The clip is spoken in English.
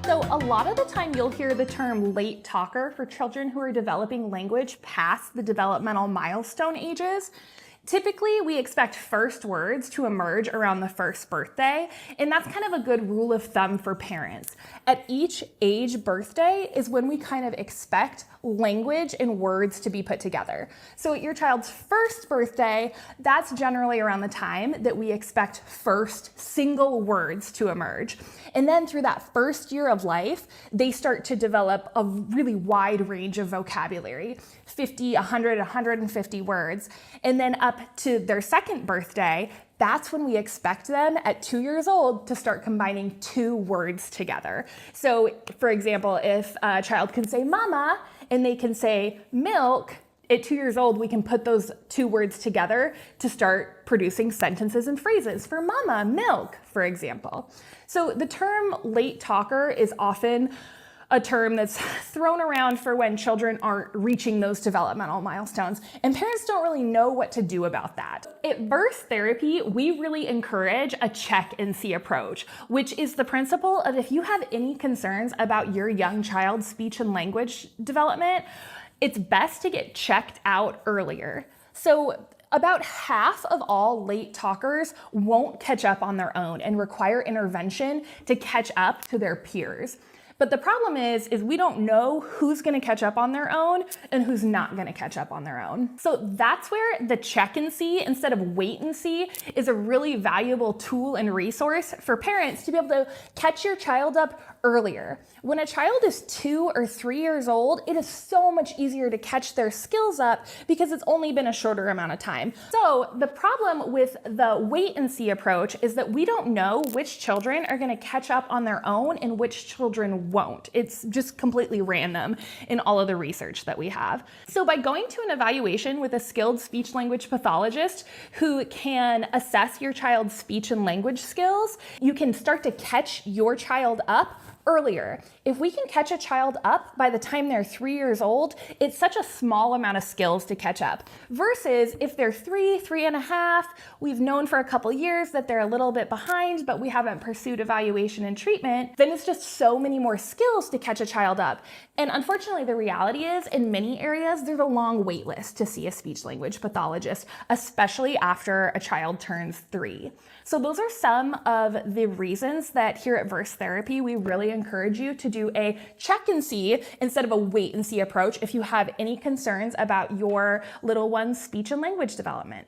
So a lot of the time you'll hear the term late talker for children who are developing language past the developmental milestone ages. Typically, we expect first words to emerge around the first birthday, and that's kind of a good rule of thumb for parents. At each age birthday is when we kind of expect language and words to be put together. So at your child's first birthday, that's generally around the time that we expect first single words to emerge. And then through that first year of life, they start to develop a really wide range of vocabulary, 50, 100, 150 words. And then up to their second birthday, that's when we expect them at 2 years old to start combining two words together. So for example, if a child can say mama and they can say milk, at 2 years old, we can put those two words together to start producing sentences and phrases for mama, milk, for example. So the term late talker is often a term that's thrown around for when children aren't reaching those developmental milestones, and parents don't really know what to do about that. At Verse Therapy, we really encourage a check and see approach, which is the principle of if you have any concerns about your young child's speech and language development, it's best to get checked out earlier. So about half of all late talkers won't catch up on their own and require intervention to catch up to their peers. But the problem is we don't know who's gonna catch up on their own and who's not gonna catch up on their own. So that's where the check and see instead of wait and see is a really valuable tool and resource for parents to be able to catch your child up earlier. When a child is 2 or 3 years old, it is so much easier to catch their skills up because it's only been a shorter amount of time. So the problem with the wait and see approach is that we don't know which children are gonna catch up on their own and which children won't. It's just completely random in all of the research that we have. So by going to an evaluation with a skilled speech language pathologist who can assess your child's speech and language skills, you can start to catch your child up earlier. If we can catch a child up by the time they're 3 years old, it's such a small amount of skills to catch up. Versus if they're 3 and a half, we've known for a couple years that they're a little bit behind, but we haven't pursued evaluation and treatment, then it's just so many more skills to catch a child up. And unfortunately, the reality is in many areas, there's a long wait list to see a speech language pathologist, especially after a child turns 3. So those are some of the reasons that here at Verse Therapy, we really encourage you to do a check and see instead of a wait and see approach if you have any concerns about your little one's speech and language development.